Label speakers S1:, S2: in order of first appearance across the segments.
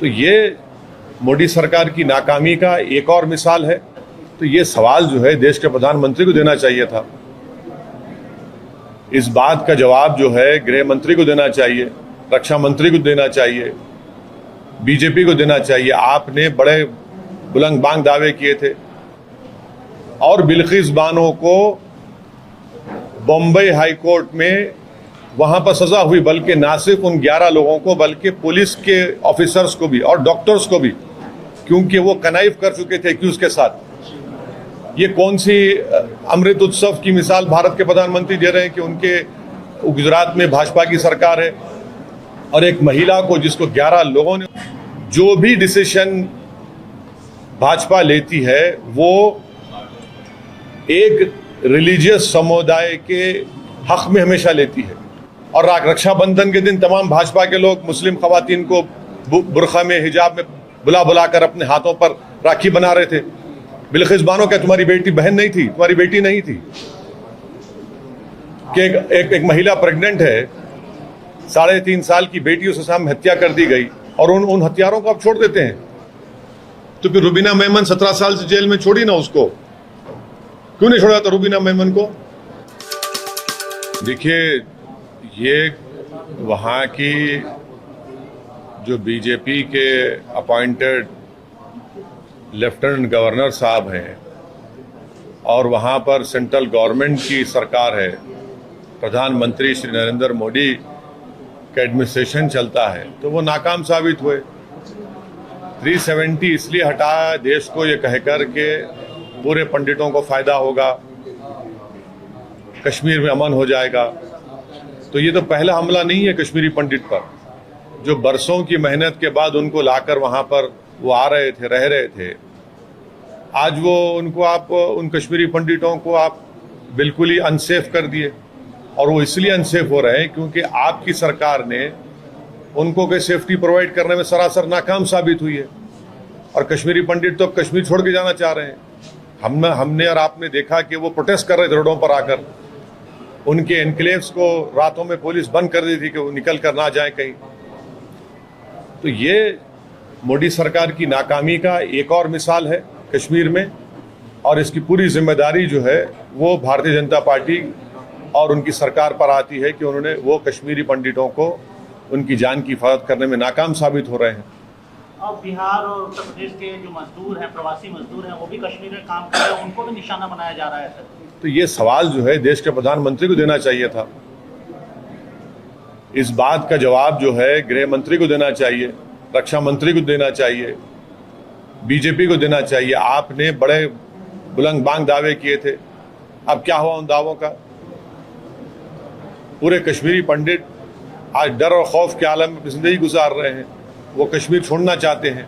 S1: तो ये मोदी सरकार की नाकामी का एक और मिसाल है। तो ये सवाल जो है देश के प्रधानमंत्री को देना चाहिए था। इस बात का जवाब जो है गृह मंत्री को देना चाहिए, रक्षा मंत्री को देना चाहिए, बीजेपी को देना चाहिए। आपने बड़े बुलंद बांग दावे किए थे और बिल्किस बानो को बॉम्बे हाई कोर्ट में वहां पर सजा हुई, बल्कि ना सिर्फ उन 11 लोगों को बल्कि पुलिस के ऑफिसर्स को भी और डॉक्टर्स को भी, क्योंकि वो कनाइफ कर चुके थे एक्यूज के साथ। ये कौन सी अमृत उत्सव की मिसाल भारत के प्रधानमंत्री दे रहे हैं कि उनके गुजरात में भाजपा की सरकार है और एक महिला को, जिसको 11 लोगों ने, जो भी डिसीजन भाजपा लेती है वो एक रिलीजियस समुदाय के हक में हमेशा लेती है। और रक्षाबंधन के दिन तमाम भाजपा के लोग मुस्लिम खवातीन को बुरखा में, हिजाब में बुला कर अपने हाथों पर राखी बना रहे थे। बिल्किस बानो क्या तुम्हारी बेटी बहन नहीं थी, तुम्हारी बेटी नहीं थी? कि एक महिला प्रेग्नेंट है, 3.5 साल की बेटी, उसके सामने हत्या कर दी गई और उन हत्यारों को आप छोड़ देते हैं। तो फिर रुबीना मेमन 17 साल से जेल में छोड़ी ना, उसको क्यों नहीं छोड़ा था रुबीना मेमन को? देखिए, ये वहाँ की जो बीजेपी के अपॉइंटेड लेफ्टिनेंट गवर्नर साहब हैं और वहाँ पर सेंट्रल गवर्नमेंट की सरकार है, प्रधानमंत्री श्री नरेंद्र मोदी का एडमिनिस्ट्रेशन चलता है, तो वो नाकाम साबित हुए। 370 इसलिए हटाया देश को ये कहकर के पूरे पंडितों को फायदा होगा, कश्मीर में अमन हो जाएगा। तो ये तो पहला हमला नहीं है कश्मीरी पंडित पर, जो बरसों की मेहनत के बाद उनको लाकर वहां पर वो आ रहे थे, रह रहे थे। आज वो उनको आप, उन कश्मीरी पंडितों को आप बिल्कुल ही अनसेफ कर दिए, और वो इसलिए अनसेफ हो रहे हैं क्योंकि आपकी सरकार ने उनको कोई सेफ्टी प्रोवाइड करने में सरासर नाकाम साबित हुई है। और कश्मीरी पंडित तो कश्मीर छोड़ के जाना चाह रहे हैं। हमने और आपने देखा कि वो प्रोटेस्ट कर रहे थे रोडों पर आकर, उनके एनक्लेव्स को रातों में पुलिस बंद कर दी थी कि वो निकल कर ना जाए कहीं। तो ये मोदी सरकार की नाकामी का एक और मिसाल है कश्मीर में, और इसकी पूरी जिम्मेदारी जो है वो भारतीय जनता पार्टी और उनकी सरकार पर आती है कि उन्होंने वो कश्मीरी पंडितों को उनकी जान की हिफाजत करने में नाकाम साबित हो रहे हैं।
S2: और बिहार और उत्तर प्रदेश के जो मजदूर हैं, प्रवासी मजदूर हैं, वो भी कश्मीर में काम कर रहे हैं, उनको भी निशाना बनाया जा रहा है सर।
S1: तो ये सवाल जो है देश के प्रधानमंत्री को देना चाहिए था। इस बात का जवाब जो है गृह मंत्री को देना चाहिए, रक्षा मंत्री को देना चाहिए, बीजेपी को देना चाहिए। आपने बड़े बुलंद बांग दावे किए थे, अब क्या हुआ उन दावों का? पूरे कश्मीरी पंडित आज डर और खौफ के आलम में जिंदगी गुजार रहे हैं, वो कश्मीर छोड़ना चाहते हैं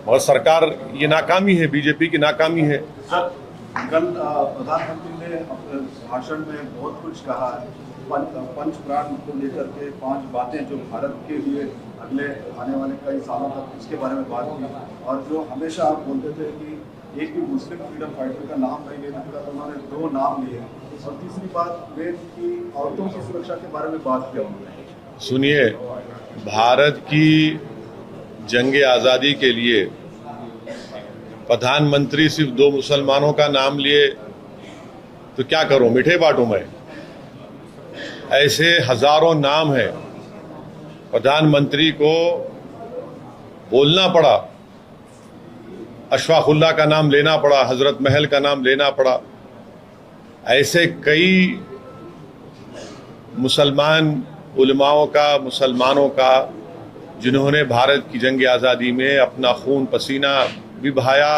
S1: और सरकार, ये नाकामी है, बीजेपी की नाकामी है।
S3: कल प्रधानमंत्री ने अपने भाषण में बहुत कुछ कहा है, पंच प्राण को लेकर के 5 बातें जो भारत के लिए अगले आने वाले कई सालों तक उसके बारे में बात की, और जो हमेशा आप बोलते थे कि एक भी मुस्लिम फ्रीडम फाइटर का नाम नहीं लेना था, तो उन्होंने 2 नाम लिए। और तीसरी बात वेद की औरतों की सुरक्षा के बारे में बात किया उन्होंने।
S1: सुनिए, भारत की जंग आज़ादी के लिए प्रधानमंत्री सिर्फ 2 मुसलमानों का नाम लिए तो क्या करूं, मिठे बांटूं मैं? ऐसे हजारों नाम हैं। प्रधानमंत्री को बोलना पड़ा, अशफाकुल्लाह का नाम लेना पड़ा, हजरत महल का नाम लेना पड़ा। ऐसे कई मुसलमान उलमाओं का, मुसलमानों का, जिन्होंने भारत की जंग आज़ादी में अपना खून पसीना भी बहाया,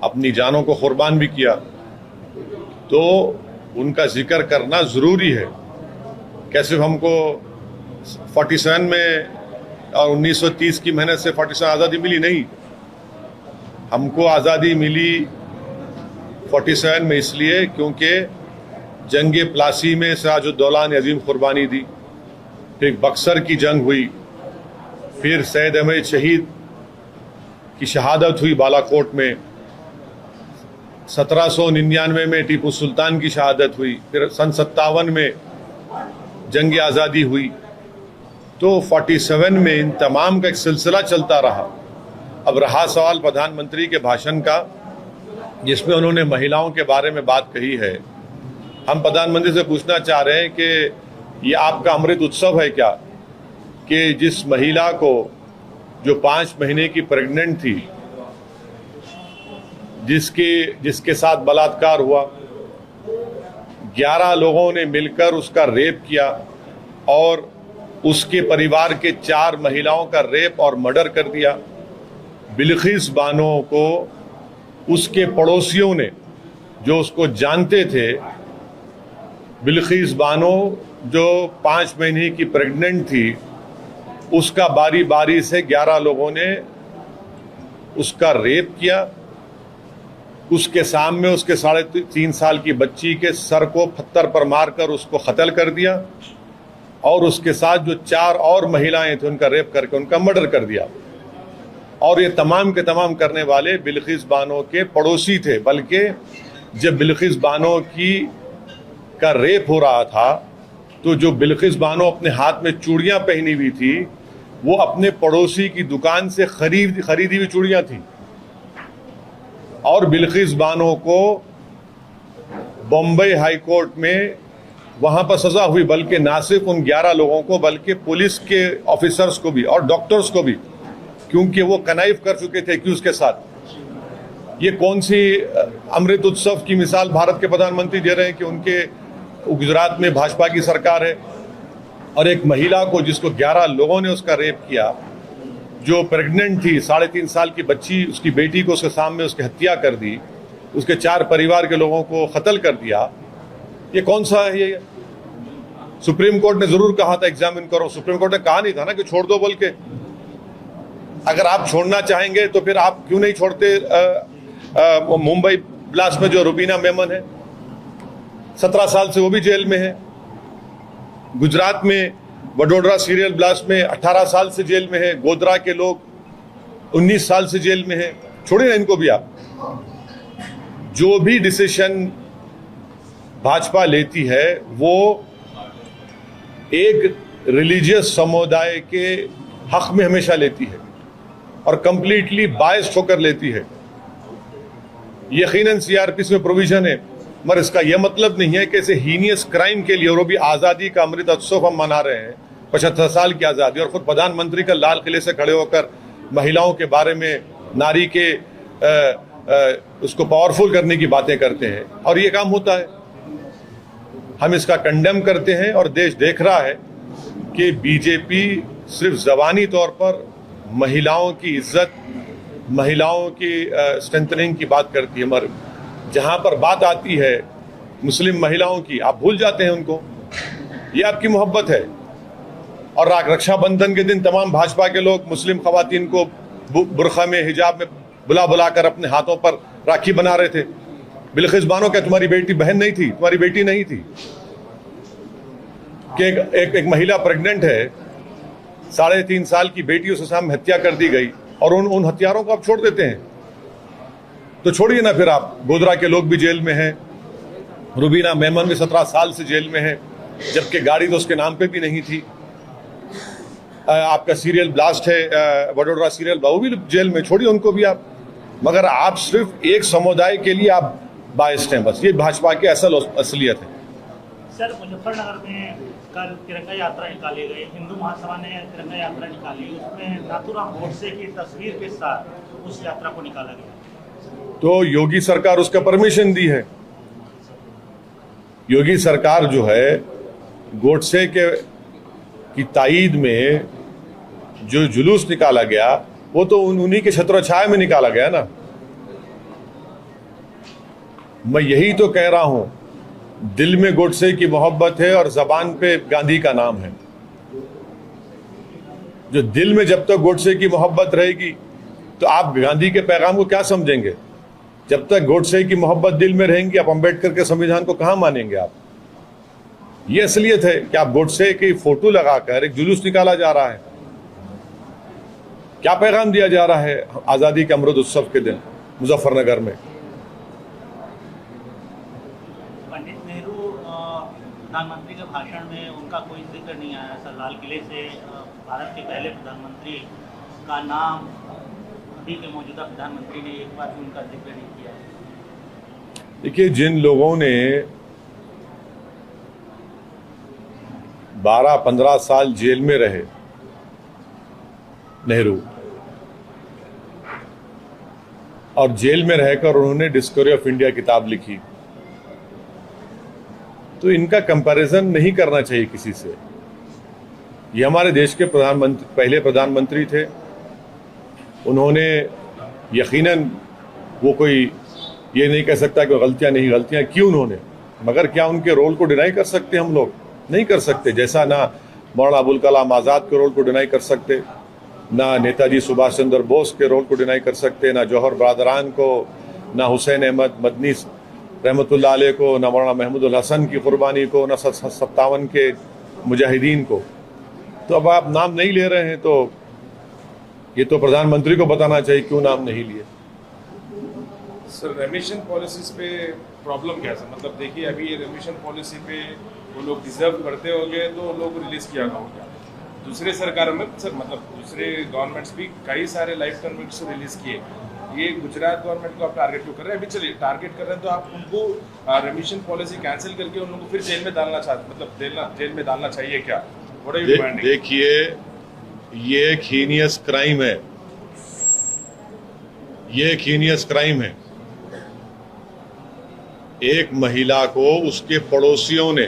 S1: अपनी जानों को कुर्बान भी किया, तो उनका जिक्र करना ज़रूरी है। कैसे हमको 47 में और 1930 की मेहनत से 47 आज़ादी मिली? नहीं, हमको आज़ादी मिली 47 में इसलिए क्योंकि जंग प्लासी में सिराजुद्दौला ने अजीम कुर्बानी दी, फिर बक्सर की जंग हुई, फिर सैयद अहमद शहीद की शहादत हुई बालाकोट में, 1799 में टीपू सुल्तान की शहादत हुई, फिर सन 57 में जंग आज़ादी हुई। तो 47 में इन तमाम का एक सिलसिला चलता रहा। अब रहा सवाल प्रधानमंत्री के भाषण का, जिसमें उन्होंने महिलाओं के बारे में बात कही है। हम प्रधानमंत्री से पूछना चाह रहे हैं कि ये आपका अमृत उत्सव है क्या, कि जिस महिला को जो 5 महीने की प्रेग्नेंट थी, जिसके साथ बलात्कार हुआ, 11 लोगों ने मिलकर उसका रेप किया और उसके परिवार के 4 महिलाओं का रेप और मर्डर कर दिया। बिल्किस बानो को उसके पड़ोसियों ने, जो उसको जानते थे, बिल्किस बानो जो 5 महीने की प्रेग्नेंट थी, उसका बारी बारी से 11 लोगों ने उसका रेप किया। उसके सामने उसके 3.5 साल की बच्ची के सर को पत्थर पर मारकर उसको कत्ल कर दिया और उसके साथ जो 4 और महिलाएं थी उनका रेप करके उनका मर्डर कर दिया। और ये तमाम के तमाम करने वाले बिल्किस बानो के पड़ोसी थे। बल्कि जब बिल्किस बानो का रेप हो रहा था तो जो बिल्किस बानो अपने हाथ में चूड़ियां पहनी हुई थी, वो अपने पड़ोसी की दुकान से खरीदी हुई चूड़ियां थी। और बिल्किस बानो को बॉम्बे हाई कोर्ट में वहां पर सजा हुई, बल्कि ना सिर्फ उन 11 लोगों को बल्कि पुलिस के ऑफिसर्स को भी और डॉक्टर्स को भी, क्योंकि वो कनाइफ कर चुके थे एक्यूज के साथ। ये कौन सी अमृत उत्सव की मिसाल भारत के प्रधानमंत्री दे रहे हैं कि उनके गुजरात में भाजपा की सरकार है और एक महिला को, जिसको 11 लोगों ने उसका रेप किया, जो प्रेग्नेंट थी, 3.5 साल की बच्ची, उसकी बेटी को उसके सामने उसकी हत्या कर दी, उसके 4 परिवार के लोगों को कत्ल कर दिया। ये कौन सा है ये? सुप्रीम कोर्ट ने जरूर कहा था एग्जामिन करो। सुप्रीम कोर्ट ने कहा नहीं था ना कि छोड़ दो बोल के। अगर आप छोड़ना चाहेंगे तो फिर आप क्यों नहीं छोड़ते मुंबई ब्लास्ट में जो रुबीना मेमन है, 17 साल से वो भी जेल में है। गुजरात में वडोदरा सीरियल ब्लास्ट में 18 साल से जेल में है। गोधरा के लोग 19 साल से जेल में है। छोड़िए ना इनको भी आप। जो भी डिसीजन भाजपा लेती है वो एक रिलीजियस समुदाय के हक में हमेशा लेती है और कंप्लीटली बायस्ड होकर लेती है। यकीनन सीआरपीसी में प्रोविजन है, मगर इसका यह मतलब नहीं है कि ऐसे हीनियस क्राइम के लिए, और वो भी आज़ादी का अमृत उत्सव हम मना रहे हैं, 75 साल की आज़ादी, और खुद प्रधानमंत्री का लाल किले से खड़े होकर महिलाओं के बारे में, नारी के उसको पावरफुल करने की बातें करते हैं, और ये काम होता है। हम इसका कंडेम करते हैं और देश देख रहा है कि बीजेपी सिर्फ ज़बानी तौर पर महिलाओं की इज्जत, महिलाओं की स्ट्रेंथनिंग की बात करती है, मगर जहां पर बात आती है मुस्लिम महिलाओं की, आप भूल जाते हैं उनको। ये आपकी मोहब्बत है। और रक्षाबंधन के दिन तमाम भाजपा के लोग मुस्लिम खवातीन को बुरखा में, हिजाब में बुला कर अपने हाथों पर राखी बना रहे थे। बिल्किस बानो क्या तुम्हारी बेटी बहन नहीं थी? तुम्हारी बेटी नहीं थी कि एक महिला प्रेग्नेंट है, 3.5 साल की बेटी, उसके सामने हत्या कर दी गई और उन हत्यारों को आप छोड़ देते हैं। तो छोड़िए ना फिर आप। गोधरा के लोग भी जेल में हैं, रुबीना मेमन भी 17 साल से जेल में है, जबकि गाड़ी तो उसके नाम पे भी नहीं थी। आपका सीरियल ब्लास्ट है, वडोदरा सीरियल, वो भी जेल में, छोड़िए उनको भी आप। मगर आप सिर्फ एक समुदाय के लिए आप बायस्ड हैं, बस। ये भाजपा की असलियत है।
S2: सर, मुजफ्फरनगर में कल तिरंगा यात्रा निकाली गई, हिंदू महासभा ने तिरंगा यात्रा निकाली, उसमें नाथूराम गोडसे की तस्वीर के साथ उस यात्रा को निकाला गया।
S1: तो योगी सरकार उसका परमिशन दी है। योगी सरकार जो है गोडसे की ताईद में जो जुलूस निकाला गया, वो तो उन्हीं के छत्रछाया में निकाला गया ना। मैं यही तो कह रहा हूं, दिल में गोडसे की मोहब्बत है और जबान पे गांधी का नाम है। जो दिल में जब तक गोडसे की मोहब्बत रहेगी तो आप गांधी के पैगाम को क्या समझेंगे? जब तक गोडसे की मोहब्बत दिल में रहेंगी, आप अंबेडकर के संविधान को कहां मानेंगे आप? ये असलियत है कि आप गोडसे की फोटो लगाकर एक जुलूस निकाला जा रहा है। क्या पैगाम दिया जा रहा है आजादी के अमृत उत्सव के दिन मुजफ्फरनगर में?
S2: पंडित नेहरू प्रधानमंत्री के भाषण में उनका कोई जिक्र नहीं आया। सर, लाल किले से भारत के पहले प्रधानमंत्री का नाम अभी के मौजूदा प्रधानमंत्री ने एक बार भी उनका जिक्र नहीं किया है।
S1: देखिए, जिन लोगों ने 12-15 साल जेल में रहे, नेहरू, और जेल में रहकर उन्होंने डिस्कवरी ऑफ इंडिया किताब लिखी, तो इनका कंपैरिजन नहीं करना चाहिए किसी से। ये हमारे देश के पहले प्रधानमंत्री थे। उन्होंने यकीनन, वो कोई ये नहीं कह सकता कि गलतियां की उन्होंने, मगर क्या उनके रोल को डिनाई कर सकते हम लोग? नहीं कर सकते। जैसा ना मौलाना अबुल कलाम आज़ाद के रोल को डिनाई कर सकते, ना नेताजी सुभाष चंद्र बोस के रोल को डिनाई कर सकते, ना जौहर बरदरान को, ना हुसैन अहमद मदनी रहमतुल्लाह अलैह को, ना मौलाना महमूदुल हसन की कुर्बानी को, ना 57 के मुजाहिदीन को। तो अब आप नाम नहीं ले रहे हैं, तो ये तो प्रधानमंत्री को बताना चाहिए क्यों नाम नहीं लिए।
S4: सर, रेमिशन पॉलिसीज पे प्रॉब्लम क्या है? मतलब देखिए, अभी ये रेमिशन पॉलिसी पे वो लोग डिजर्व करते होंगे तो लोग रिलीज किया होगा। दूसरे सरकार में सर, मतलब दूसरे गवर्नमेंट्स भी कई सारे लाइफ कन्विक्ट्स रिलीज किए। ये गुजरात गवर्नमेंट को आप टारगेट क्यों कर रहे हैं? अभी चलिए टारगेट कर रहे हैं तो आप उनको रेमिशन पॉलिसी कैंसिल करके उन लोगों को फिर जेल में डालना चाहते, मतलब जेल में डालना चाहिए क्या?
S1: देखिए, ये एक हीनियस क्राइम है, ये एक हीनियस क्राइम है। एक महिला को उसके पड़ोसियों ने,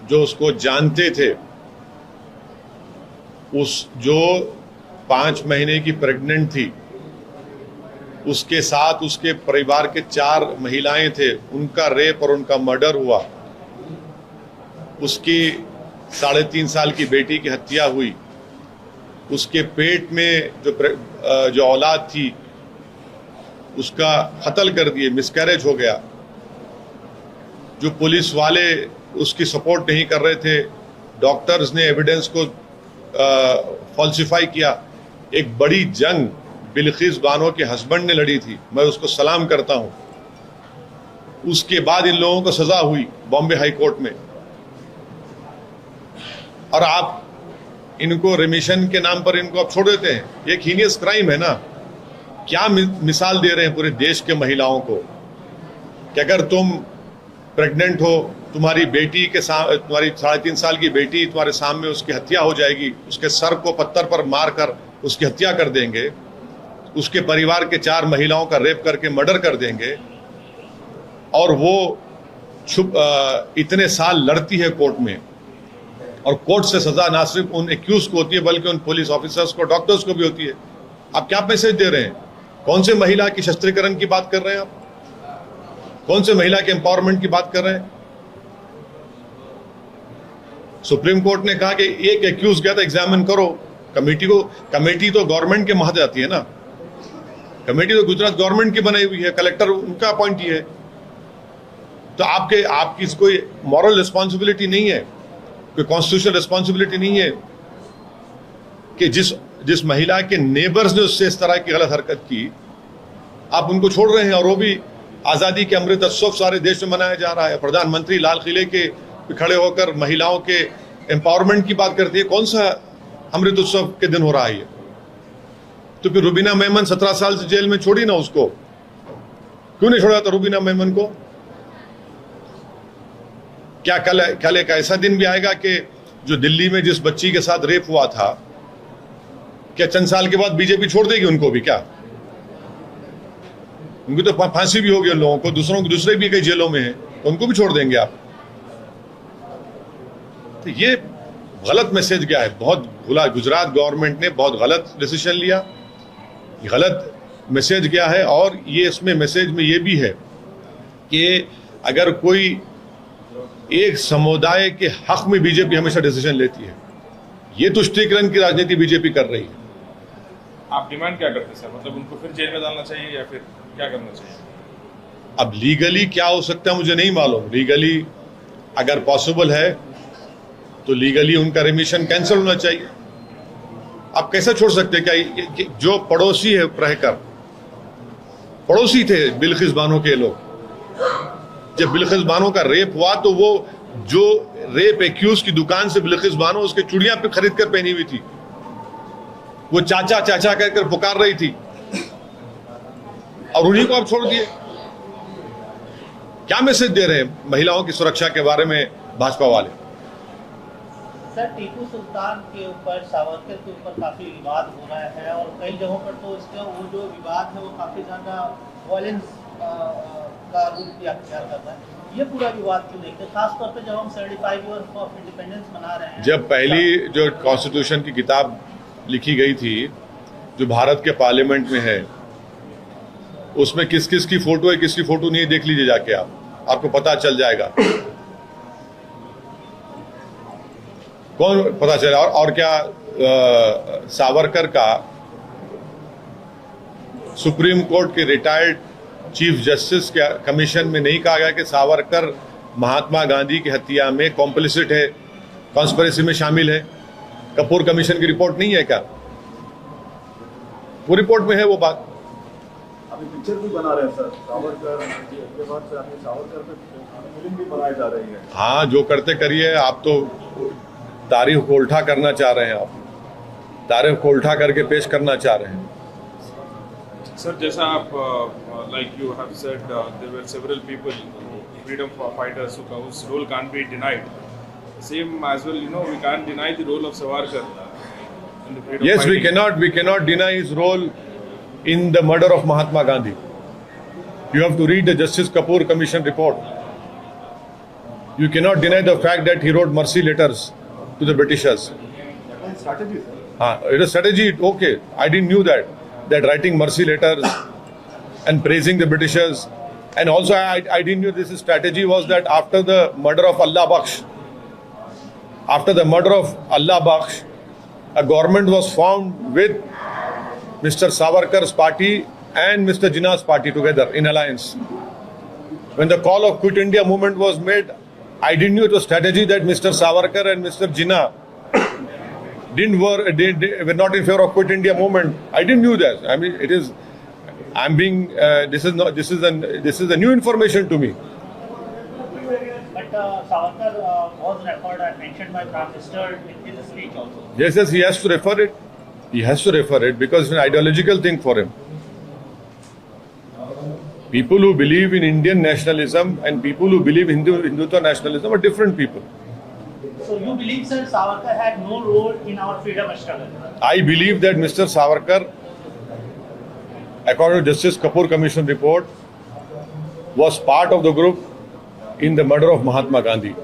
S1: जो उसको जानते थे, जो 5 महीने की प्रेग्नेंट थी, उसके साथ उसके परिवार के 4 महिलाएं थे, उनका रेप और उनका मर्डर हुआ। उसकी 3.5 साल की बेटी की हत्या हुई। उसके पेट में जो औलाद थी उसका कत्ल कर दिए, मिसकैरेज हो गया। जो पुलिस वाले उसकी सपोर्ट नहीं कर रहे थे, डॉक्टर्स ने एविडेंस को फॉल्सिफाई किया। एक बड़ी जंग बिल्किस बानो के हस्बैंड ने लड़ी थी, मैं उसको सलाम करता हूं। उसके बाद इन लोगों को सजा हुई बॉम्बे हाई कोर्ट में, और आप इनको रिमिशन के नाम पर इनको आप छोड़ देते हैं। ये एक हीनियस क्राइम है ना। क्या मिसाल दे रहे हैं पूरे देश के महिलाओं को कि अगर तुम प्रेग्नेंट हो, तुम्हारी बेटी के सामने, तुम्हारी 3.5 साल की बेटी तुम्हारे सामने, उसकी हत्या हो जाएगी, उसके सर को पत्थर पर मारकर उसकी हत्या कर देंगे, उसके परिवार के 4 महिलाओं का रेप करके मर्डर कर देंगे, और वो इतने साल लड़ती है कोर्ट में, और कोर्ट से सजा ना सिर्फ उन एक्यूज को होती है बल्कि उन पुलिस ऑफिसर्स को, डॉक्टर्स को भी होती है। आप क्या मैसेज दे रहे हैं? कौन से महिला की शस्त्रीकरण की बात कर रहे हैं आप? कौन से महिला के एम्पावरमेंट की बात कर रहे हैं? सुप्रीम कोर्ट ने कहा कि एक एक्यूज गया था, एग्जामिन करो। कमेटी तो गवर्नमेंट के महत आती है ना। कमेटी तो गुजरात गवर्नमेंट की बनाई हुई है, कलेक्टर उनका अपॉइंट ही है। तो आपकी कोई मॉरल रिस्पॉन्सिबिलिटी नहीं है, कोई कॉन्स्टिट्यूशनल रिस्पॉन्सिबिलिटी नहीं है कि जिस महिला के नेबर्स ने उससे इस तरह की गलत हरकत की, आप उनको छोड़ रहे हैं। और वो भी आज़ादी के अमृत उत्सव सारे देश में मनाया जा रहा है। प्रधानमंत्री लाल किले के खड़े होकर महिलाओं के एम्पावरमेंट की बात करती है। कौन सा अमृत उत्सव के दिन हो रहा है ये? तो फिर रुबीना मेमन 17 साल से जेल में छोड़ी ना, उसको क्यों नहीं छोड़ा था रुबीना मेमन को? क्या कल एक ऐसा दिन भी आएगा कि जो दिल्ली में जिस बच्ची के साथ रेप हुआ था, क्या चंद साल के बाद बीजेपी छोड़ देगी उनको भी? क्या उनको तो फांसी भी होगी उन लोगों को, दूसरे भी कई जेलों में हैं, तो उनको भी छोड़ देंगे आप? तो ये गलत मैसेज गया है। बहुत गुजरात गवर्नमेंट ने बहुत गलत डिसीजन लिया, गलत मैसेज गया है। और ये इसमें मैसेज में ये भी है कि अगर कोई एक समुदाय के हक में बीजेपी हमेशा डिसीजन लेती है, ये तुष्टीकरण की राजनीति बीजेपी कर रही है।
S4: आप डिमांड क्या करते हैं सर? मतलब उनको फिर जेल में डालना चाहिए या फिर क्या करना चाहिए?
S1: अब लीगली क्या हो सकता है मुझे नहीं मालूम। लीगली अगर पॉसिबल है तो लीगली उनका रिमिशन कैंसिल होना चाहिए। आप कैसे छोड़ सकते हैं? क्या जो पड़ोसी है, रहकर पड़ोसी थे बिल्किस बानो के लोग, जब बिल्किस बानो का रेप हुआ तो वो जो रेप एक्यूज की दुकान से बिल्किस बानो उसके चूड़ियां पे खरीद कर पहनी हुई थी, वो चाचा चाचा कहकर पुकार रही थी, और उन्हीं को आप छोड़ दिए। क्या मैसेज दे रहे हैं महिलाओं की सुरक्षा के बारे में भाजपा वाले?
S2: सर, टीपू सुल्तान के ऊपर, सावरकर के ऊपर काफी विवाद हो रहा है और कई जगहों पर तो इसका वो जो विवाद है वो काफी ज्यादा वायलेंस का रूप भी अख्तियार कर रहा है। ये पूरा विवाद क्यों देखते हैं, खासतौर पे जब हम 75 ईयर्स ऑफ इंडिपेंडेंस मना रहे हैं?
S1: जब पहली जो कॉन्स्टिट्यूशन की किताब लिखी गई थी जो भारत के पार्लियामेंट में है, उसमें किस किस की फोटो है किसकी फोटो नहीं है देख लीजिए जाके, आपको पता चल जाएगा कौन पता चला। और क्या सावरकर का सुप्रीम कोर्ट के रिटायर्ड चीफ जस्टिस के कमीशन में नहीं कहा गया कि सावरकर महात्मा गांधी की हत्या में कॉम्प्लिसिट है, कॉन्स्पिरेसी में शामिल है? कपूर कमीशन की रिपोर्ट नहीं है क्या? वो रिपोर्ट में है वो बात।
S3: अभी पिक्चर भी बना रहे हैं सर सावरकर के बाद से, अभी सावरकर पे फिल्म भी बनाई जा रही है।
S1: हाँ, जो करते करिए, आप तो तारीख को उल्टा करना चाह रहे हैं, आप तारीख को उल्टा करके पेश करना चाह रहे हैं।
S4: सर, जैसा आप like you have said, there were several people, freedom fighters whose role can't be denied. Same as well, we can't deny the role of Savarkar in the freedom
S1: Yes,
S4: fighting.
S1: we cannot deny his role in the murder of Mahatma Gandhi. You have to read the Justice Kapoor Commission report. You cannot deny the fact that he wrote mercy letters to the Britishers.
S3: Strategy sir,
S1: It is strategy, okay. I didn't knew that writing mercy letters and praising the Britishers, and also I didn't know this strategy was that after the murder of Allah Bakhsh, a government was formed with Mr. Savarkar's party and Mr. Jinnah's party together in alliance. When the call of Quit India movement was made, I didn't know it was strategy that Mr. Savarkar and Mr. Jinnah were not in favor of Quit India movement. I didn't knew that. I mean, this is a new information to me.
S2: But Savarkar was referred and mentioned by Prime Minister in his speech also.
S1: Yes, he has to refer it. He has to refer it because it's an ideological thing for him. People who believe in Indian nationalism and people who believe in Hindutva nationalism are different people.
S2: So you believe, sir, Savarkar had no role in our freedom struggle?
S1: I believe that Mr. Savarkar, according to Justice Kapoor Commission report, was part of the group in the murder of Mahatma Gandhi.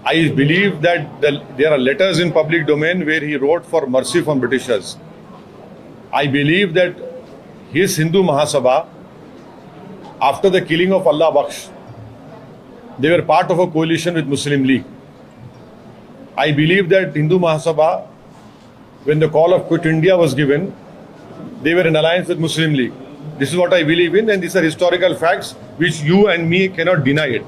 S1: I believe that there are letters in public domain where he wrote for mercy from Britishers. I believe that his Hindu Mahasabha, after the killing of Allah Bakhsh, they were part of a coalition with Muslim League. I believe that Hindu Mahasabha, when the call of Quit India was given, they were in alliance with Muslim League. This is what I believe in, and these are historical facts which you and me cannot deny it.